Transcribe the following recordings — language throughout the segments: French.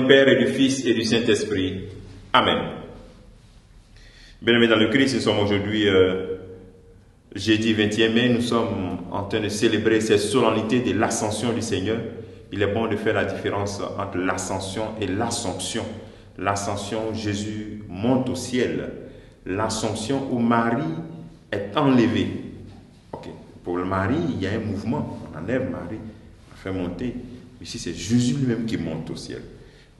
du Père et du Fils et du Saint-Esprit. Amen. Bien-aimés dans le Christ, nous sommes aujourd'hui jeudi 21 mai. Nous sommes en train de célébrer cette solennité de l'ascension du Seigneur. Il est bon de faire la différence entre l'ascension et l'assomption. L'ascension, Jésus monte au ciel. L'assomption où Marie est enlevée. Ok. Pour le Marie, il y a un mouvement. On enlève Marie, on fait monter. Ici, c'est Jésus lui-même qui monte au ciel.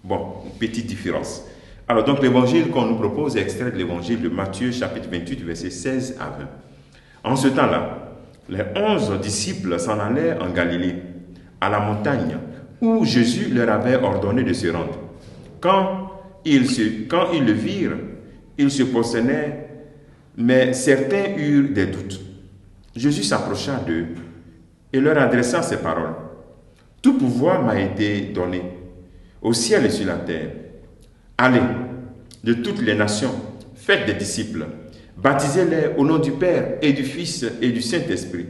Bon, une petite différence. Alors, donc, l'évangile qu'on nous propose est extrait de l'évangile de Matthieu, chapitre 28, versets 16 à 20. En ce temps-là, les 11 disciples s'en allaient en Galilée, à la montagne, où Jésus leur avait ordonné de se rendre. Quand ils le virent, ils se prosternaient, mais certains eurent des doutes. Jésus s'approcha d'eux et leur adressa ces paroles. « Tout pouvoir m'a été donné, au ciel et sur la terre. Allez, de toutes les nations, faites des disciples, baptisez-les au nom du Père et du Fils et du Saint-Esprit.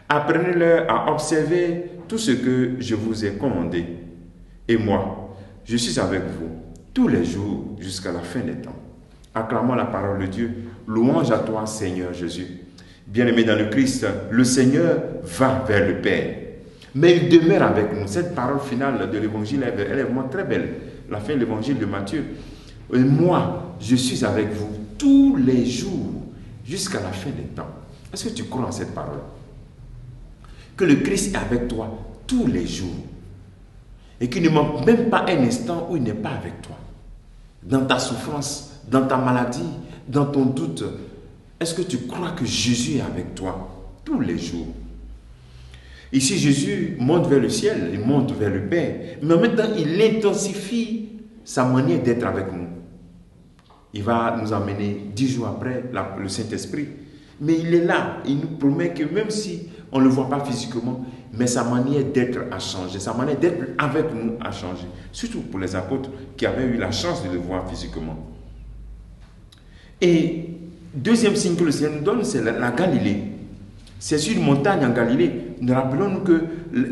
Apprenez-leur à observer tout ce que je vous ai commandé. Et moi, je suis avec vous tous les jours jusqu'à la fin des temps. » Acclamons la parole de Dieu. Louange à toi, Seigneur Jésus. Bien-aimés dans le Christ, le Seigneur va vers le Père. Mais il demeure avec nous. Cette parole finale de l'évangile, elle est vraiment très belle. La fin de l'évangile de Matthieu. Et moi, je suis avec vous tous les jours jusqu'à la fin des temps. Est-ce que tu crois en cette parole? Que le Christ est avec toi tous les jours. Et qu'il ne manque même pas un instant où il n'est pas avec toi. Dans ta souffrance, dans ta maladie, dans ton doute. Est-ce que tu crois que Jésus est avec toi tous les jours? Ici, Jésus monte vers le ciel, il monte vers le Père. Mais en même temps, il intensifie sa manière d'être avec nous. Il va nous emmener 10 jours après le Saint-Esprit. Mais il est là, il nous promet que même si on ne le voit pas physiquement, mais sa manière d'être a changé, sa manière d'être avec nous a changé. Surtout pour les apôtres qui avaient eu la chance de le voir physiquement. Et deuxième signe que le Seigneur nous donne, c'est la Galilée. C'est sur une montagne en Galilée. Nous rappelons-nous que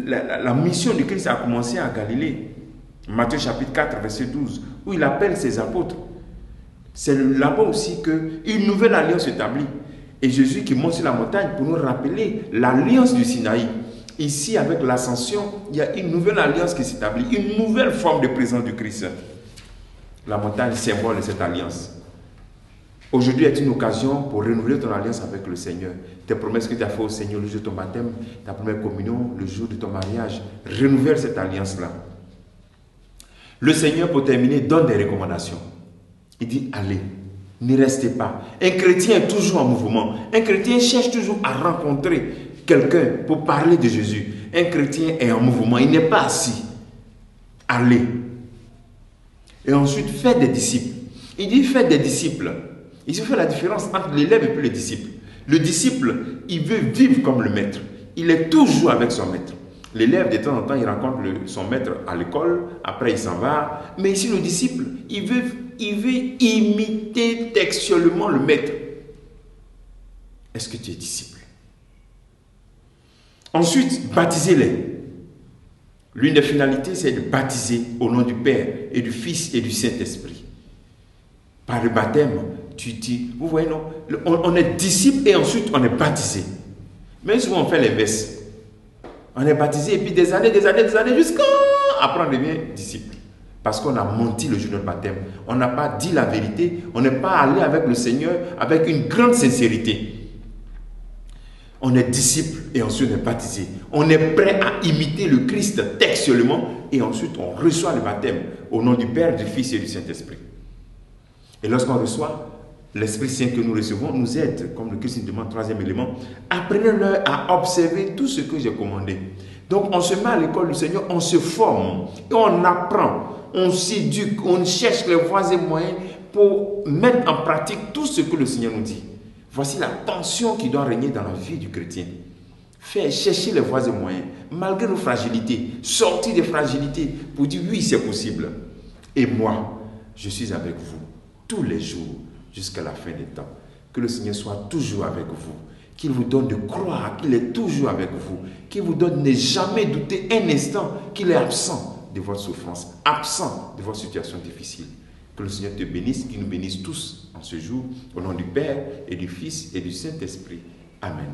la mission de Christ a commencé à Galilée. Matthieu chapitre 4, verset 12, où il appelle ses apôtres. C'est là-bas aussi qu'une nouvelle alliance s'établit. Et Jésus qui monte sur la montagne pour nous rappeler l'alliance du Sinaï. Ici, avec l'ascension, il y a une nouvelle alliance qui s'établit, une nouvelle forme de présence du Christ. La montagne symbole de cette alliance. Aujourd'hui est une occasion pour renouveler ton alliance avec le Seigneur. Tes promesses que tu as faites au Seigneur le jour de ton baptême, ta première communion, le jour de ton mariage. Renouvelle cette alliance-là. Le Seigneur, pour terminer, donne des recommandations. Il dit, allez, ne restez pas. Un chrétien est toujours en mouvement. Un chrétien cherche toujours à rencontrer quelqu'un pour parler de Jésus. Un chrétien est en mouvement, il n'est pas assis. Allez. Et ensuite, faites des disciples. Il dit, faites des disciples. Il se fait la différence entre l'élève et puis le disciple. Le disciple, il veut vivre comme le maître. Il est toujours avec son maître. L'élève, de temps en temps, il rencontre son maître à l'école. Après, il s'en va. Mais ici, le disciple, il veut imiter textuellement le maître. Est-ce que tu es disciple? Ensuite, baptisez-les. L'une des finalités, c'est de baptiser au nom du Père et du Fils et du Saint-Esprit. Par le baptême, tu dis, vous voyez, non, on est disciple et ensuite on est baptisé. Mais souvent on fait l'inverse. On est baptisé et puis des années, jusqu'à après on devient disciple. Parce qu'on a menti le jour de notre baptême. On n'a pas dit la vérité. On n'est pas allé avec le Seigneur avec une grande sincérité. On est disciple et ensuite on est baptisé. On est prêt à imiter le Christ textuellement et ensuite on reçoit le baptême au nom du Père, du Fils et du Saint-Esprit. Et lorsqu'on reçoit, l'Esprit Saint que nous recevons nous aide, comme le Christ nous demande, troisième élément, apprenez-leur à observer tout ce que j'ai commandé. Donc on se met à l'école du Seigneur, on se forme et on apprend, on s'éduque, on cherche les voies et moyens pour mettre en pratique tout ce que le Seigneur nous dit. Voici la tension qui doit régner dans la vie du chrétien. Faire chercher les voies et moyens, malgré nos fragilités, sortir des fragilités pour dire oui, c'est possible. Et moi, je suis avec vous tous les jours jusqu'à la fin des temps. Que le Seigneur soit toujours avec vous. Qu'il vous donne de croire qu'il est toujours avec vous. Qu'il vous donne de ne jamais douter un instant qu'il est absent de votre souffrance, absent de votre situation difficile. Que le Seigneur te bénisse, qu'il nous bénisse tous en ce jour, au nom du Père et du Fils et du Saint-Esprit. Amen.